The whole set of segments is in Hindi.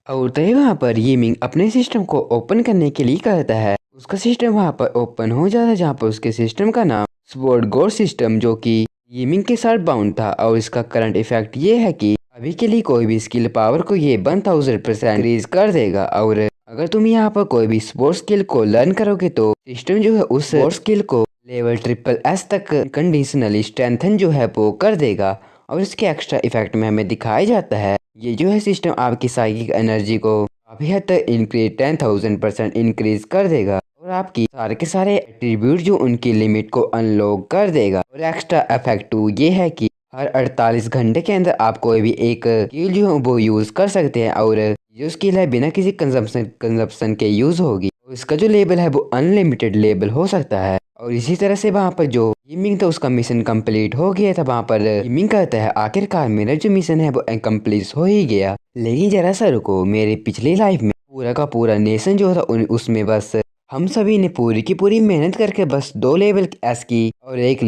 और तय वहाँ पर यीमिंग अपने सिस्टम को ओपन करने के लिए कहता है। उसका सिस्टम वहाँ पर ओपन हो जाता है, जहाँ पर उसके सिस्टम का नाम स्वॉर्ड गोड सिस्टम जो कि यीमिंग के साथ बाउंड था। और इसका करंट इफेक्ट ये है कि अभी के लिए कोई भी स्किल पावर को ये 1000% इंक्रीज कर देगा। और अगर तुम यहाँ पर कोई भी स्पोर्ट्स स्किल को लर्न करोगे तो सिस्टम जो है उस स्पोर्ट्स स्किल को लेवल SSS तक कंडीशनली स्ट्रेंथन जो है वो कर देगा। और इसके एक्स्ट्रा इफेक्ट में हमें दिखाया जाता है ये जो है सिस्टम आपकी साइकिक एनर्जी को काफी हद तक इंक्रीज 10,000% इंक्रीज कर देगा। और आपकी सारे के सारे एट्रीब्यूट जो उनकी लिमिट को अनलॉक कर देगा। और एक्स्ट्रा इफेक्टिव ये है कि हर 48 घंटे के अंदर आप कोई भी एक स्किल जो है वो यूज कर सकते हैं। और जो स्किल है बिना किसी कंजम्पशन के यूज होगी। तो इसका जो लेवल है वो अनलिमिटेड लेवल हो सकता है। और इसी तरह से वहाँ पर जो यीमिंग था उसका मिशन कंप्लीट हो गया था। वहाँ पर यीमिंग कहता है आखिरकार मेरा जो मिशन है वो कंप्लीट हो ही गया। लेकिन जरा सा रुको, मेरे पिछली लाइफ में पूरा का पूरा नेशन जो था उसमें बस हम सभी ने पूरी की पूरी मेहनत करके बस 2 लेवल एस की और एक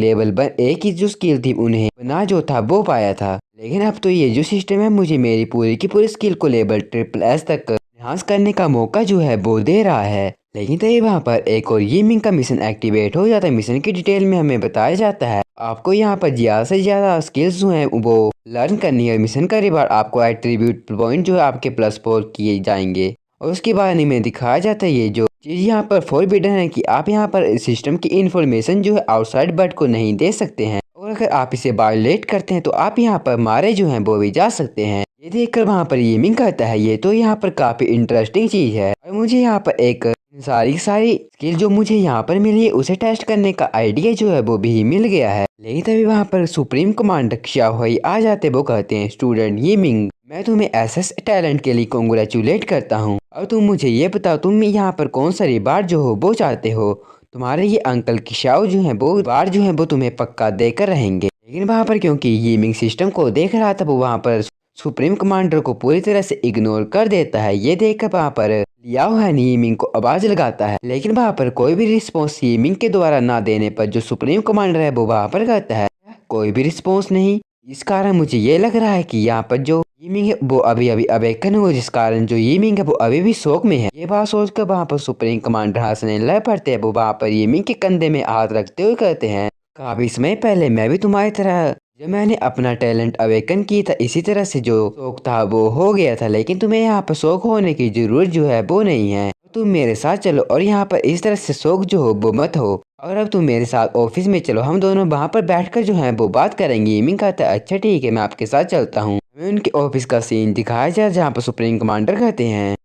ही जो स्किल थी उन्हें बना जो था वो पाया था। लेकिन अब तो ये जो सिस्टम है मुझे मेरी पूरी की पूरी स्किल को लेवल SSS तक एनहांस करने का मौका जो है वो दे रहा है। लेकिन तभी वहाँ पर एक और यीमिंग का मिशन एक्टिवेट हो जाता है। मिशन की डिटेल में हमें बताया जाता है आपको यहाँ पर ज़्यादा से ज़्यादा स्किल्स जो हैं वो लर्न करनी है। मिशन का रिवार्ड आपको एट्रीब्यूट पॉइंट जो है आपके +4 किए जाएंगे। और उसके बारे में दिखाया जाता है ये जो चीज़ यहाँ पर फॉरबिडन है कि आप यहाँ पर सिस्टम की इन्फॉर्मेशन जो है आउटसाइड वर्ल्ड को नहीं दे सकते हैं। और अगर आप इसे वायलेट करते हैं तो आप यहाँ पर मारे जो हैं वो भी जा सकते हैं। ये देखकर वहाँ पर यीमिंग कहता है ये तो यहाँ पर काफ़ी इंटरेस्टिंग चीज़ है। और मुझे यहाँ पर एक सारी स्किल जो मुझे यहाँ पर मिली है उसे टेस्ट करने का आइडिया जो है वो भी मिल गया है। लेकिन तभी वहाँ पर सुप्रीम कमांडर शाओहुई आ जाते, वो कहते हैं स्टूडेंट यीमिंग मैं तुम्हें ऐसे टैलेंट के लिए कॉन्ग्रेचुलेट करता हूँ। और तुम मुझे ये बताओ तुम यहाँ पर कौन सा रिवार्ड जो हो वो चाहते हो। तुम्हारे ये अंकल किशाओ जो है वो रिवार्ड जो है वो तुम्हें पक्का देकर रहेंगे। लेकिन वहाँ पर क्योंकि यीमिंग सिस्टम को देख रहा था वो वहाँ पर सुप्रीम कमांडर को पूरी तरह से इग्नोर कर देता है। ये देखकर वहाँ पर लियाओ है यीमिंग को आवाज लगाता है। लेकिन वहाँ पर कोई भी रिस्पॉन्स यीमिंग के द्वारा ना देने पर जो सुप्रीम कमांडर है वो वहाँ पर कहता है कोई भी रिस्पॉन्स नहीं। इस कारण मुझे ये लग रहा है कि यहाँ पर जो यीमिंग है वो अभी अवेकन हुआ, जिस कारण जो यीमिंग है वो अभी भी शौक में है। ये बात सोचकर वहाँ पर सुप्रीम कमांडर हंसने लग पड़ते हैं। वो वहाँ पर यीमिंग के कंधे में हाथ रखते हुए कहते हैं काफी समय पहले मैं भी तुम्हारी तरह जब मैंने अपना टैलेंट अवेकन किया था इसी तरह से जो शौक था वो हो गया था। लेकिन तुम्हें यहाँ पर शौक होने की जरूरत जो है वो नहीं है। तुम मेरे साथ चलो और यहाँ पर इस तरह से शौक जो हो वो मत हो। और अब तुम मेरे साथ ऑफिस में चलो, हम दोनों वहाँ पर बैठकर जो है वो बात करेंगे। यीमिंग कहता है अच्छा ठीक है मैं आपके साथ चलता हूँ। हमें उनके ऑफिस का सीन दिखाया जाए जहाँ पर सुप्रीम कमांडर कहते हैं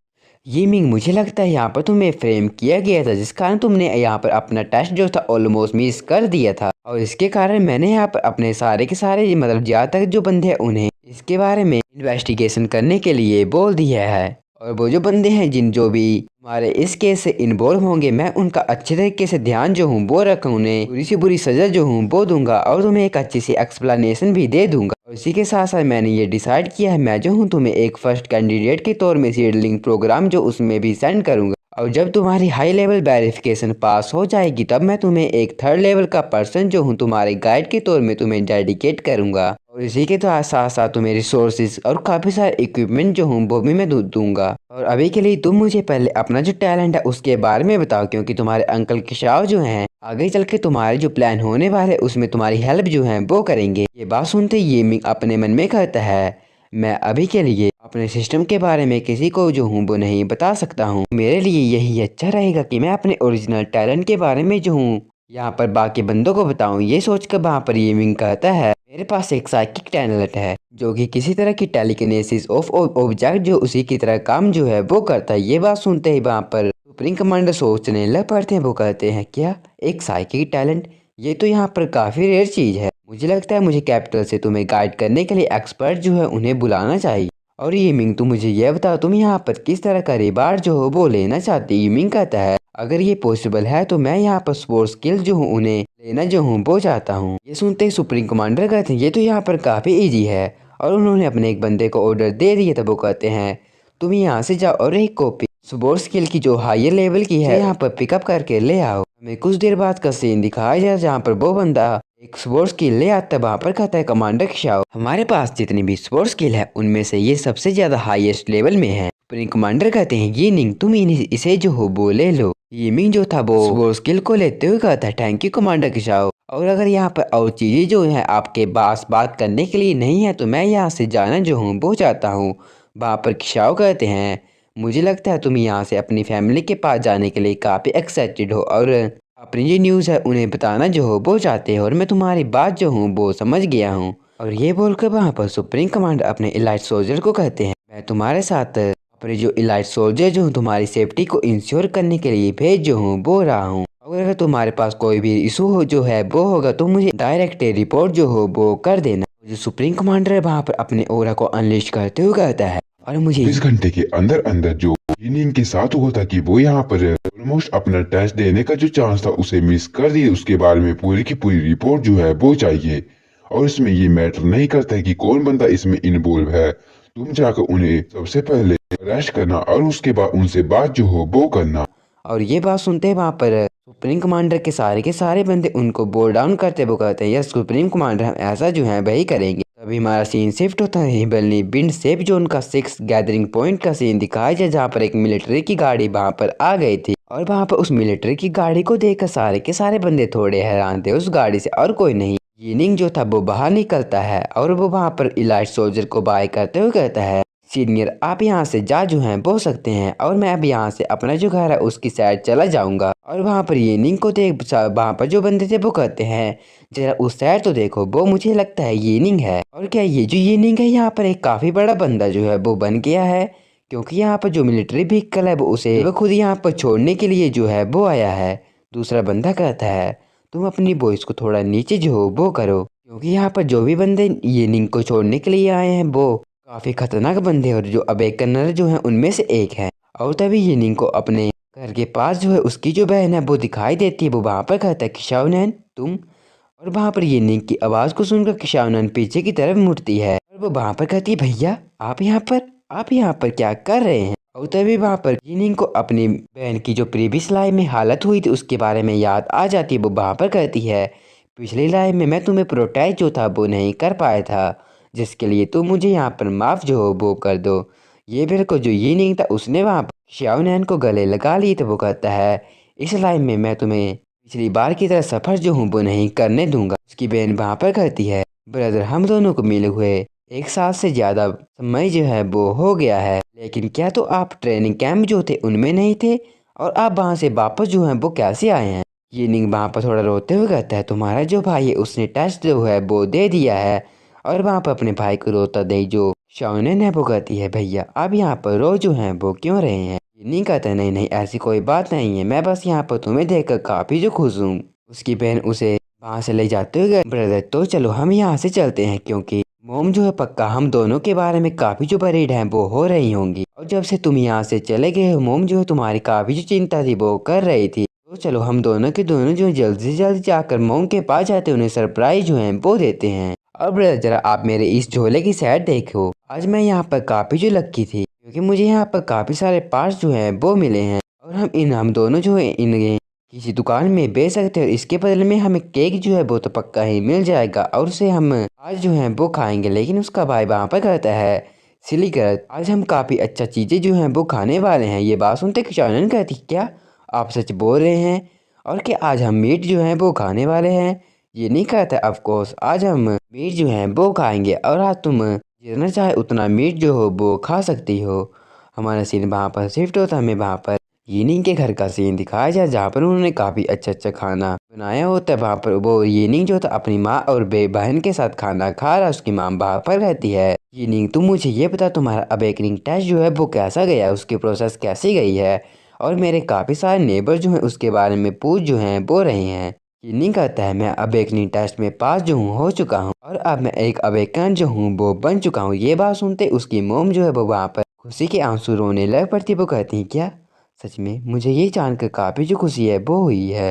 यीमिंग मुझे लगता है यहाँ पर तुम्हें फ्रेम किया गया था, जिस कारण तुमने यहाँ पर अपना टेस्ट जो था ऑलमोस्ट मिस कर दिया था। और इसके कारण मैंने यहाँ पर अपने सारे के सारे मतलब ज़्यादातर जो बंदे हैं उन्हें इसके बारे में इन्वेस्टिगेशन करने के लिए बोल दिया है। और वो जो बंदे हैं जिन जो भी हमारे इस केस से इन्वॉल्व होंगे मैं उनका अच्छे तरीके से ध्यान जो हूँ वो रखूँ, उन्हें बुरी से बुरी सजा जो हूँ वो दूंगा और तुम्हें एक अच्छी सी एक्सप्लेनेशन भी दे दूंगा। और इसी के साथ साथ मैंने ये डिसाइड किया है मैं जो हूँ तुम्हें एक फर्स्ट कैंडिडेट के तौर में सीडलिंग प्रोग्राम जो उसमें भी सेंड करूंगा। और जब तुम्हारी हाई लेवल वेरिफिकेशन पास हो जाएगी तब मैं तुम्हें एक 3rd लेवल का पर्सन जो हूँ तुम्हारे गाइड के तौर में तुम्हें डेडिकेट करूंगा। और इसी के तो साथ साथ तुम्हें रिसोर्सेज और काफ़ी सारे इक्विपमेंट जो हूँ वो भी मैं दूंगा। और अभी के लिए तुम मुझे पहले अपना जो टैलेंट है उसके बारे में बताओ, क्योंकि तुम्हारे अंकल किशाओ जो हैं आगे चल के तुम्हारे जो प्लान होने वाले उसमें तुम्हारी हेल्प जो है वो करेंगे। ये बात सुनते यीमिंग अपने मन में कहता है मैं अभी के लिए अपने सिस्टम के बारे में किसी को जो हूँ वो नहीं बता सकता हूँ। मेरे लिए यही अच्छा रहेगा कि मैं अपने ओरिजिनल टैलेंट के बारे में जो हूँ यहाँ पर बाकी बंदों को बताऊँ। ये सोचकर वहाँ पर यीमिंग कहता है मेरे पास एक साइकिक टैलेंट है जो कि किसी तरह की टेलीकिनेसिस ऑफ ऑब्जेक्ट जो उसी की तरह काम जो है वो करता है। ये बात सुनते ही वहाँ पर सुप्रीम कमांडर सोचने लग पड़ते हैं। वो कहते हैं क्या एक साइकिक टैलेंट, ये तो यहाँ पर काफ़ी रेयर चीज़ है। मुझे लगता है मुझे कैपिटल से तुम्हें गाइड करने के लिए एक्सपर्ट जो है उन्हें बुलाना चाहिए। और यीमिंग तुम मुझे यह बताओ तुम यहाँ पर किस तरह का रिवार्ड जो हो वो लेना चाहती। यीमिंग कहता है अगर ये पॉसिबल है तो मैं यहाँ पर स्पोर्ट्स स्किल जो हूँ उन्हें लेना जो हूँ वो चाहता हूँ। ये सुनते ही सुप्रीम कमांडर कहते हैं ये तो यहाँ पर काफ़ी ईजी है। और उन्होंने अपने एक बंदे को ऑर्डर दे दिया था। वो कहते हैं तुम यहाँ से जाओ और एक कॉपी स्पोर्ट्स स्किल की जो हायर लेवल की है यहाँ पर पिकअप करके ले आओ। हमें कुछ देर बाद का सीन दिखाया जाए जहाँ पर वो बंदा एक स्पोर्ट्स स्किल ले आता है। वहाँ पर कहता है कमांडर किशाओ हमारे पास जितनी भी स्पोर्ट्स स्किल है उनमें से ये सबसे ज़्यादा हाईएस्ट लेवल में है। सुप्रीम कमांडर कहते हैं ये निंग तुम इसे जो हो वो ले लो। ये मिंग जो था वो स्किल को लेते हुए कहता है थैंक यू कमांडर किशाओ। और अगर यहाँ पर और चीज़ें जो है आपके पास बात करने के लिए नहीं है तो मैं यहाँ से जाना जो हूँ वो चाहता हूँ। वहाँ पर किशाओ कहते हैं मुझे लगता है तुम यहाँ से अपनी फैमिली के पास जाने के लिए काफ़ी एक्साइटेड हो और अपनी जो न्यूज़ है उन्हें बताना जो हो वो चाहते हो और मैं तुम्हारी बात जो हूँ वो समझ गया हूँ। और ये बोलकर वहाँ पर सुप्रीम कमांडर अपने इलाइट सोल्जर को कहते हैं मैं तुम्हारे साथ अपने जो इलाइट सोल्जर जो हूँ तुम्हारी सेफ्टी को इंश्योर करने के लिए भेज जो हूँ वो रहा हूँ। अगर तुम्हारे पास कोई भी इशू हो जो है वो होगा तो मुझे डायरेक्ट रिपोर्ट जो हो वो कर देना। जो सुप्रीम कमांडर है वहाँ पर अपने ओरा को अनलिस्ट करते हुए कहता है और मुझे 24 घंटे के अंदर अंदर जो हीनिंग के साथ हुआ था कि वो यहाँ पर ऑलमोस्ट अपना टेस्ट देने का जो चांस था उसे मिस कर दिया। उसके बारे में पूरी की पूरी रिपोर्ट जो है वो चाहिए और इसमें ये मैटर नहीं करता है कि कौन बंदा इसमें इन्वॉल्व है। तुम जाकर उन्हें सबसे पहले अरेस्ट करना और उसके बाद उनसे बात जो हो वो करना। और ये बात सुनते हैं वहाँ पर सुप्रीम कमांडर के सारे बंदे उनको बोल डाउन करते वो कहते हैं यस सुप्रीम कमांडर हम ऐसा जो है वही करेंगे। तभी हमारा सीन शिफ्ट होता है हिबलनी बिंड सेफ जोन का 6 गैदरिंग पॉइंट का सीन दिखाया जाए जहाँ पर एक मिलिट्री की गाड़ी वहाँ पर आ गई थी। और वहाँ पर उस मिलिट्री की गाड़ी को देखकर सारे के सारे बंदे थोड़े हैरान थे उस गाड़ी से और कोई नहीं। यिनिंग जो था वो बाहर निकलता है और वो वहाँ पर इलाइट सोल्जर को बाय करते हुए कहता है सीनियर आप यहाँ से जा जो हैं बोल सकते हैं और मैं अब यहाँ से अपना जो घर है उसकी साइड चला जाऊंगा। और वहाँ पर यिनिंग को देख वहाँ पर जो बंदे थे वो कहते हैं जरा उस साइड तो देखो वो मुझे लगता है यिनिंग है। और क्या ये जो यिनिंग है यहाँ पर एक काफ़ी बड़ा बंदा जो है वो बन गया है क्योंकि यहाँ पर जो मिलिट्री व्हीकल है वो उसे वो खुद यहाँ पर छोड़ने के लिए जो है वो आया है। दूसरा बंदा कहता है तुम अपनी वॉइस को थोड़ा नीचे जो हो वो करो क्योंकि यहाँ पर जो भी बंदे यिनिंग को छोड़ने के लिए आए हैं वो काफी खतरनाक बंदे और जो अबेकनर जो है उनमें से एक है। और तभी यिनिंग को अपने घर के पास जो है उसकी जो बहन है वो दिखाई देती है। वो वहाँ पर कहता है किशाउनैन तुम। और वहाँ पर यिनिंग की आवाज़ को सुनकर किशाउनैन पीछे की तरफ मुड़ती है और वो वहाँ पर कहती है भैया आप यहाँ पर क्या कर रहे हैं। और तभी वहाँ पर यिनिंग को अपनी बहन की जो प्रीवियस लाइफ में हालत हुई थी उसके बारे में याद आ जाती है। वो वहाँ पर कहती है पिछली लाइफ में मैं तुम्हें प्रोटेक्ट जो था वो नहीं कर पाया था जिसके लिए तुम मुझे यहाँ पर माफ़ जो हो वो कर दो। ये बिल्कुल जो ये नहीं था उसने वहाँ पर श्याओनैन को गले लगा ली तो वो कहता है इस लाइफ में मैं तुम्हें पिछली बार की तरह सफ़र जो हूँ वो नहीं करने दूंगा। उसकी बहन वहाँ पर कहती है ब्रदर हम दोनों को मिले हुए 1 साल से ज़्यादा समय जो है वो हो गया है लेकिन क्या तो आप ट्रेनिंग कैंप जो थे उनमें नहीं थे और आप वहाँ से वापस जो है वो कैसे आए हैं। ये निंग वहाँ पर थोड़ा रोते हुए कहता है तुम्हारा जो भाई है उसने टेस्ट जो है वो दे दिया है। और वहाँ पर अपने भाई को रोता देख जो शाओनेन है वो कहती है भैया आप यहाँ पर रो जो हैं वो क्यों रहे हैं। नहीं कहता नहीं नहीं ऐसी कोई बात नहीं है मैं बस यहाँ पर तुम्हें देखकर काफ़ी जो खुश हूँ। उसकी बहन उसे वहाँ से ले जाते हुए ब्रदर तो चलो हम यहाँ से चलते हैं क्योंकि मोम जो है पक्का हम दोनों के बारे में काफ़ी जो वरीड हैं वो हो रही होंगी। और जब से तुम यहाँ से चले गए हो मोम जो है तुम्हारी काफ़ी जो चिंता थी वो कर रही थी। तो चलो हम दोनों के दोनों जो जल्द से जल्द जाकर मोम के पास जाते उन्हें सरप्राइज जो है वो देते हैं। और ब्रदर जरा आप मेरे इस झोले की साइड देखो आज मैं यहाँ पर काफ़ी जो लकी थी क्योंकि मुझे यहाँ पर काफ़ी सारे पार्ट्स जो हैं वो मिले हैं और हम दोनों जो है इन किसी दुकान में बेच सकते हैं। इसके बदले में हमें केक जो है वो तो पक्का ही मिल जाएगा और उसे हम आज जो है वो खाएंगे। लेकिन उसका भाई वहाँ पर कहता है सिली गलत आज हम काफ़ी अच्छा चीज़ें जो हैं वो खाने वाले हैं। ये बात सुनते किशानन कहती क्या आप सच बोल रहे हैं और क्या आज हम मीट जो है वो खाने वाले हैं। ये नहीं कहता ऑफ कोर्स आज हम मीट जो है वो खाएंगे और आज तुम जितना चाहे उतना मीट जो हो वो खा सकती हो। हमारा सीन वहाँ पर शिफ्ट होता है हमें वहाँ पर यिनिंग के घर का सीन दिखाया जाए जहाँ पर उन्होंने काफ़ी अच्छा अच्छा खाना बनाया होता है। वहाँ पर वो यिनिंग जो था अपनी माँ और बहन के साथ खाना खा रहा उसकी माँ वहाँ पर रहती है यिनिंग तुम मुझे ये बता तुम्हारा अवेकनिंग टेस्ट जो है वो कैसा गया उसकी प्रोसेस कैसी गई है। और मेरे काफ़ी सारे नेबर जो हैं उसके बारे में पूछ जो हैं वो रहे हैं। यिनिंग कहता है मैं अवेकनिंग टेस्ट में पास जो हूँ हो चुका हूँ और अब मैं एक अवेकन जो हूँ वो बन चुका हूँ। ये बात सुनते उसकी मोम जो है वो वहाँ पर खुशी के आंसू रोने लग पड़ती। वो कहती है क्या सच में मुझे ये जानकर काफ़ी जो खुशी है वो हुई है।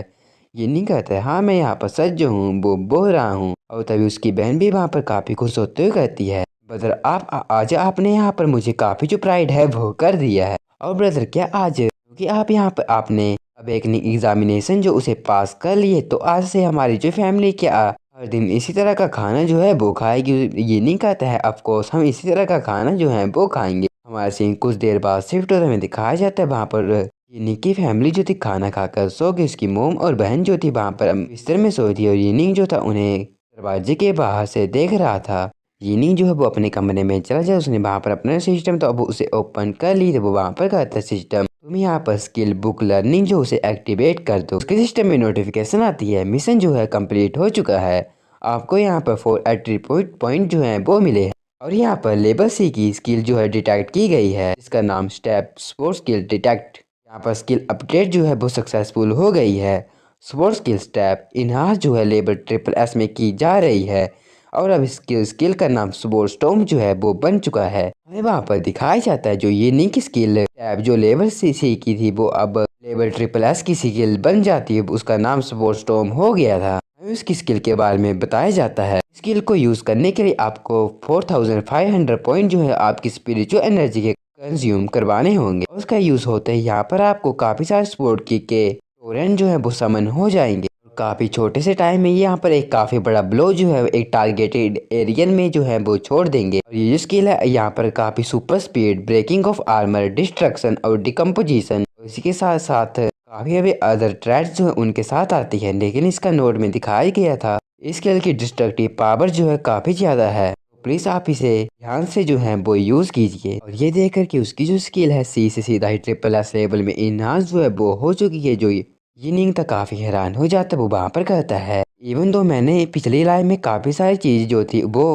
ये नहीं कहता है हाँ मैं यहाँ पर सच जो हूँ वो बोल रहा हूँ। और तभी उसकी बहन भी वहाँ पर काफ़ी खुश होते हुए कहती है ब्रदर आप आज आपने यहाँ पर मुझे काफ़ी जो प्राइड है वो कर दिया है। और ब्रदर क्या आज क्योंकि आप यहाँ पर आपने अब एक एग्जामिनेशन जो उसे पास कर लिए तो आज से हमारी जो फैमिली क्या हर दिन इसी तरह का खाना जो है वो खाएगी। ये नहीं कहता है ऑफ कोर्स हम इसी तरह का खाना जो है वो खाएंगे। हमारा सीन कुछ देर बाद शिफ्ट होता हमें दिखाया जाता है। वहाँ पर यिनिंग की फैमिली जो थी खाना खाकर सो गई। उसकी मोम और बहन जो थी वहाँ पर बिस्तर में सोई थी और यिनिंग जो था उन्हें दरवाजे के बाहर से देख रहा था। यिनिंग जो है वो अपने कमरे में चला जाए। उसने वहाँ पर अपना सिस्टम तो अब उसे ओपन कर ली। तो वो वहाँ पर कहता है सिस्टम तुम यहाँ पर स्किल बुक लर्निंग जो उसे एक्टिवेट कर दो। उसके सिस्टम में नोटिफिकेशन आती है मिशन जो है कंप्लीट हो चुका है। आपको यहाँ पर 4 एट्रीब्यूट पॉइंट जो है वो मिले हैं और यहाँ पर लेवल सी की स्किल जो है डिटेक्ट की गई है। इसका नाम स्टेप स्पोर्ट स्किल डिटेक्ट। यहाँ पर स्किल अपडेट जो है वो सक्सेसफुल हो गई है। स्पोर्ट स्किल स्टेप इनहांस जो है लेवल SSS में की जा रही है और अब इसकी स्किल का नाम स्पोर्ट स्टॉर्म जो है वो बन चुका है। हमें वहाँ पर दिखाया जाता है जो ये यूनिक स्किल टैब जो लेवल सी की थी वो अब लेवल SSS की स्किल बन जाती है। उसका नाम स्पोर्ट स्टॉर्म हो गया था। हमें उसकी स्किल के बारे में बताया जाता है। स्किल को यूज करने के लिए आपको 4500 पॉइंट जो है आपकी स्पिरिचुअल एनर्जी के कंज्यूम करवाने होंगे। उसका यूज होते ही यहाँ पर आपको काफी सारे स्पोर्ट के टोरेंट जो है वो समन हो जाएंगे। काफी छोटे से टाइम में यहाँ पर एक काफी बड़ा ब्लो जो है एक टारगेटेड एरियन में जो है वो छोड़ देंगे। और ये जो स्किल है यहाँ पर काफी super speed, breaking of armour, destruction और डिकम्पोजिशन, इसी के साथ साथ काफी अभी अदर ट्रेड्स जो है उनके साथ आती है। लेकिन इसका नोट में दिखाया गया था इस स्किल की डिस्ट्रक्टिव पावर जो है काफी ज्यादा है। प्लीज आप इसे ध्यान से जो है वो यूज कीजिए। और ये देख कर कि उसकी जो स्किल है सी से सीधा ही SSS लेवल में इनहांस जो है वो हो चुकी है। जो यिनिंग तक काफी हैरान हो जाता है। वो वहाँ पर कहता है इवन दो मैंने पिछली लाइफ में काफी सारी चीज जो थी वो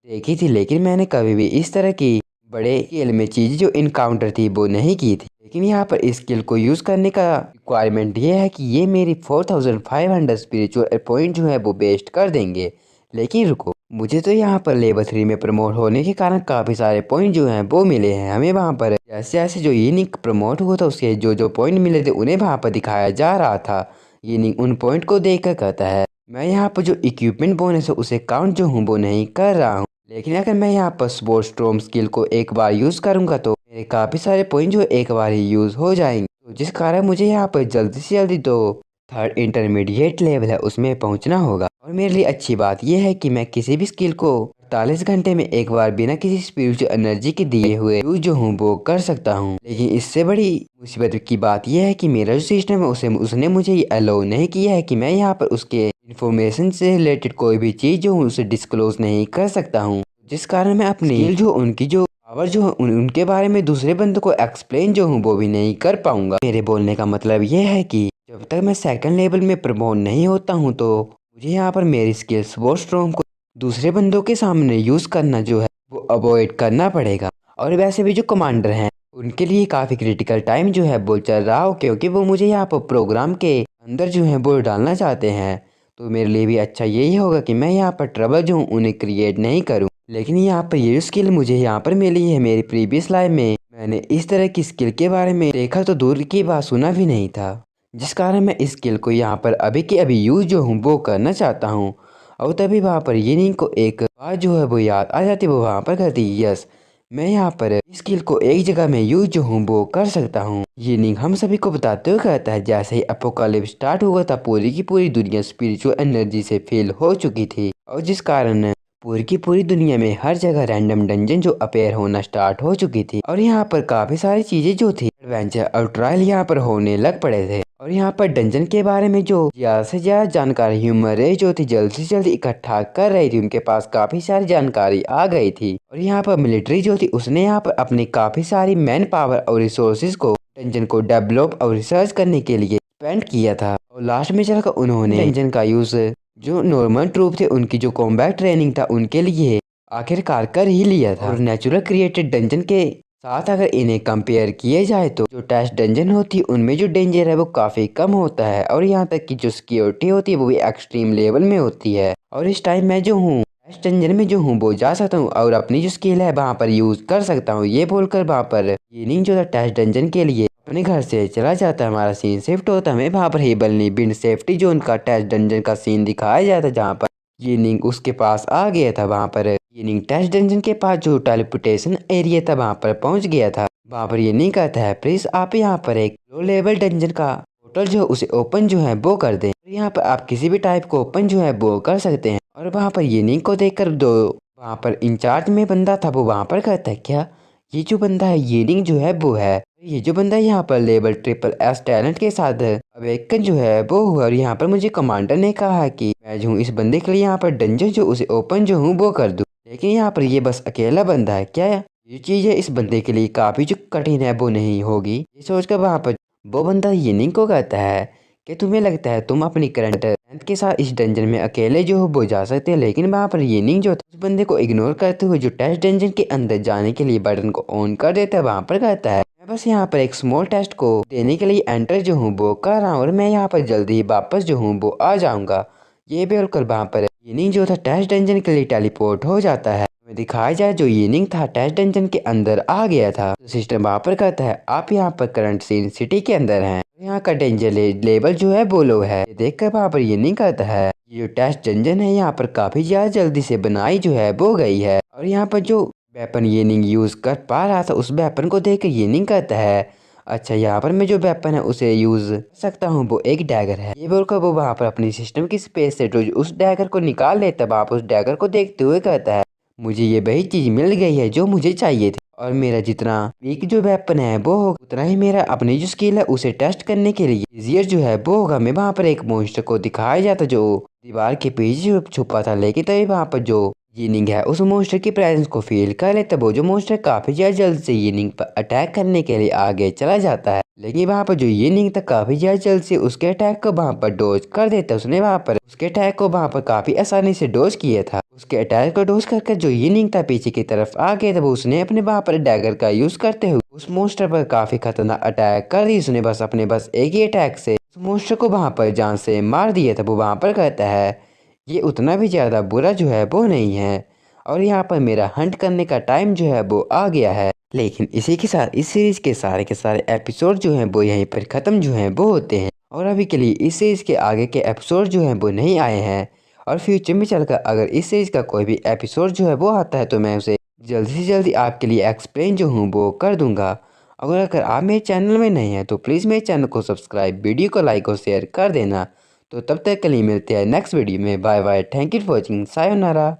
देखी थी लेकिन मैंने कभी भी इस तरह की बड़े स्केल में चीज जो इनकाउंटर थी वो नहीं की थी। लेकिन यहाँ पर इस स्किल को यूज करने का रिक्वायरमेंट ये है कि ये मेरी 4500 स्पिरिचुअल पॉइंट जो है वो वेस्ट कर देंगे। लेकिन रुको, मुझे तो यहाँ पर लेवल 3 में प्रमोट होने के कारण काफी सारे पॉइंट जो हैं वो मिले हैं। हमें वहाँ पर जैसे जैसे जो यूनिक प्रमोट हुआ था उसके जो जो पॉइंट मिले थे उन्हें वहाँ पर दिखाया जा रहा था। यूनिक उन पॉइंट को देखकर कहता है मैं यहाँ पर जो इक्विपमेंट बोनस है उसे काउंट जो हूँ वो नहीं कर रहा हूँ। लेकिन अगर मैं यहाँ पर स्पोर्ट स्टॉर्म स्किल को एक बार यूज करूंगा तो मेरे काफी सारे पॉइंट जो एक बार ही यूज हो जाएंगे। तो जिस कारण मुझे यहाँ पर जल्दी से जल्दी तो थर्ड इंटरमीडिएट लेवल है उसमें पहुंचना होगा। और मेरे लिए अच्छी बात यह है कि मैं किसी भी स्किल को 48 घंटे में एक बार बिना किसी स्पिरिचुअल एनर्जी के दिए हुए यूज जो हूँ वो कर सकता हूँ। लेकिन इससे बड़ी मुसीबत की बात यह है कि मेरा जो सिस्टम है उसने मुझे ये अलाउ नहीं किया है कि मैं यहाँ पर उसके इन्फॉर्मेशन से रिलेटेड कोई भी चीज जो हूँ उसे डिस्क्लोज नहीं कर सकता हूँ। जिस कारण मैं अपनी स्किल जो उनकी जो पावर जो उनके बारे में दूसरे बंदों को एक्सप्लेन जो हूँ वो भी नहीं कर पाऊंगा। मेरे बोलने का मतलब ये है कि जब तक मैं सेकंड लेवल में प्रमोट नहीं होता हूँ तो मुझे यहाँ पर मेरी स्किल्स स्पोर्ट स्टॉर्म को दूसरे बंदों के सामने यूज करना जो है वो अवॉइड करना पड़ेगा। और वैसे भी जो कमांडर हैं उनके लिए काफी क्रिटिकल टाइम जो है वो चल रहा हो क्योंकि वो मुझे यहाँ पर प्रोग्राम के अंदर जो है वो डालना चाहते हैं। तो मेरे लिए भी अच्छा यही होगा कि मैं यहाँ पर ट्रबल जो हूँ उन्हें क्रिएट नहीं करूँ। लेकिन यहाँ पर ये स्किल मुझे यहाँ पर मिली है मेरी प्रीवियस लाइफ में मैंने इस तरह की स्किल के बारे में देखा तो दूर की बात सुना भी नहीं था। जिस कारण मैं इस स्किल को यहाँ पर अभी के अभी यूज जो हूँ वो करना चाहता हूँ। और तभी वहाँ पर ये को एक बात जो है वो याद आ जाती है। वो वहाँ पर कहती है यस मैं यहाँ पर इस स्किल को एक जगह में यूज जो हूँ वो कर सकता हूँ। ये निंग हम सभी को बताते हुए कहता है जैसे ही अपोकालिप्स स्टार्ट हुआ था पूरी की पूरी दुनिया स्पिरिचुअल एनर्जी से फिल हो चुकी थी और जिस कारण पूरी की पूरी दुनिया में हर जगह रैंडम डंजन जो अपेयर होना स्टार्ट हो चुकी थी। और यहाँ पर काफी सारी चीजें जो थी एडवेंचर और ट्रायल यहाँ पर होने लग पड़े थे। और यहाँ पर डंजन के बारे में जो ज्यादा से ज्यादा जानकारी ह्यूमन रेस जो थी जल्द से जल्द इकट्ठा कर रही थी उनके पास काफी सारी जानकारी आ गई थी। और यहाँ पर मिलिट्री जो थी उसने यहाँ पर अपनी काफी सारी मैन पावर और रिसोर्सेज को डंजन को डेवलप और रिसर्च करने के लिए स्पेंड किया था। और लास्ट में चलकर उन्होंने डंजन का यूज जो नॉर्मल ट्रूप थे उनकी जो कॉम्बैट ट्रेनिंग था उनके लिए आखिरकार कर ही लिया था। और नेचुरल क्रिएटेड डंजन के साथ अगर इन्हें कंपेयर किए जाए तो जो टेस्ट डंजन होती है उनमें जो डेंजर है वो काफी कम होता है और यहाँ तक कि जो सिक्योरिटी होती है वो भी एक्सट्रीम लेवल में होती है। और इस टाइम मैं जो हूँ टेस्ट डंजन में जो हूँ वो जा सकता हूँ और अपनी जो स्किल है वहाँ पर यूज कर सकता हूँ। ये बोलकर वहाँ पर ये जो था टेस्ट डंजन के लिए अपने घर से चला जाता है। हमारा सीन शिफ्ट होता है हमें वहाँ पर हेबलनी बिन सेफ्टी जोन का टेस्ट डंजन का सीन दिखाया जाता है जहाँ पर यिनिंग उसके पास आ गया था। वहाँ पर यिनिंग टेस्ट डंजन के पास जो टेलीपोर्टेशन एरिया था वहाँ पर पहुँच गया था। वहाँ पर यिनिंग कहता है प्लीज आप यहाँ पर एक लो लेवल डंजन का पोर्टल जो उसे ओपन जो है वो कर दें। यहाँ पर आप किसी भी टाइप को ओपन जो है वो कर सकते हैं। और वहाँ पर यिनिंग को देखकर दो वहाँ पर इंचार्ज में बंदा था वो वहाँ पर कहता है क्या ये जो बंदा है यीनिंग जो है वो है। ये जो बंदा यहाँ पर लेवल SSS टैलेंट के साथ अवेकन जो है वो हुआ। और यहाँ पर मुझे कमांडर ने कहा है कि मैं जो हूँ इस बंदे के लिए यहाँ पर डंजन जो उसे ओपन जो हूँ वो कर दूँ। लेकिन यहाँ पर ये बस अकेला बंदा है क्या ये चीज़ है इस बंदे के लिए काफ़ी जो कठिन है वो नहीं होगी। ये सोचकर वहाँ पर वो बंदा यीनिंग को कहता है कि तुम्हें लगता है तुम अपनी करंट स्ट्रेंथ के साथ इस डंजन में अकेले जो हो वो जा सकते हैं। लेकिन वहाँ पर यीनिंग जो था उस बंदे को इग्नोर करते हुए जो टेस्ट डंजन के अंदर जाने के लिए बटन को ऑन कर देता है। वहाँ पर कहता है मैं बस यहाँ पर एक स्मॉल टेस्ट को देने के लिए एंटर जो हूँ वो कर रहा हूँ और मैं यहाँ पर जल्दी ही वापस जो हूँ वो आ जाऊँगा। ये बोलकर वहाँ पर यीनिंग जो था टेस्ट डंजन के लिए टेलीपोर्ट हो जाता है। हमें दिखाया जाए जो यीनिंग था टेस्ट डंजन के अंदर आ गया था। तो सिस्टम वहाँ पर कहता है आप यहाँ पर करंट सीन सिटी के अंदर हैं। यहाँ का डेंजर लेवल जो है वो लो है। देखकर वहाँ पर यीनिंग कहता है ये जो टेस्ट डंजन है यहाँ पर काफी ज्यादा जल्दी से बनाई जो है वो गई है। और यहाँ पर जो वेपन यीनिंग यूज कर पा रहा था उस वेपन को देख कर यीनिंग कहता है अच्छा यहाँ पर मैं जो वेपन है उसे यूज कर सकता हूँ वो एक डैगर है। ये बोलकर वो वहाँ पर अपनी सिस्टम की स्पेस से उस डैगर को निकाल लेता। वहाँ पर उस डैगर को देखते हुए कहता है मुझे ये वही चीज मिल गई है जो मुझे चाहिए थी। और मेरा जितना वीक जो वेपन है वो होगा उतना ही मेरा अपनी जो स्किल है उसे टेस्ट करने के लिए इजियर जो है वो होगा। मैं वहाँ पर एक मॉन्स्टर को दिखाया जाता जो दीवार के पीछे छुपा था। लेकिन तभी वहाँ पर जो यीनिंग है उस मॉन्स्टर की प्रेजेंस को फील कर लेता। वो जो मॉन्स्टर काफी ज्यादा जल्द से यीनिंग पर अटैक करने के लिए आगे चला जाता है। लेकिन वहाँ पर जो यीनिंग था काफी ज्यादा जल्द से उसके अटैक को वहाँ पर डोज कर देता। उसने वहाँ पर उसके अटैक को वहाँ पर काफी आसानी से डोज किया था। उसके अटैक को डोज करके जो यीनिंग था पीछे की तरफ आ गया था। वो उसने अपने वहाँ पर डैगर का यूज करते हुए उस मॉन्स्टर पर काफी खतरनाक अटैक कर दी। उसने बस अपने एक ही अटैक से उस मॉन्स्टर को वहाँ पर जान से मार दिया था। वो वहाँ पर कहता है ये उतना भी ज्यादा बुरा जो है वो नहीं है और यहाँ पर मेरा हंट करने का टाइम जो है वो आ गया है। लेकिन इसी के साथ इस सीरीज के सारे एपिसोड जो हैं वो यहीं पर ख़त्म जो हैं वो होते हैं। और अभी के लिए इस सीरीज के आगे के एपिसोड जो हैं वो नहीं आए हैं। और फ्यूचर में चलकर अगर इस सीरीज का कोई भी एपिसोड जो है वो आता है तो मैं उसे जल्दी से जल्दी आपके लिए एक्सप्लेन जो हूँ वो कर दूंगा। अगर आप मेरे चैनल में नहीं हैं तो प्लीज़ मेरे चैनल को सब्सक्राइब, वीडियो को लाइक और शेयर कर देना। तो तब तक के लिए मिलते हैं नेक्स्ट वीडियो में। Bye bye, thank you for watching, sayonara.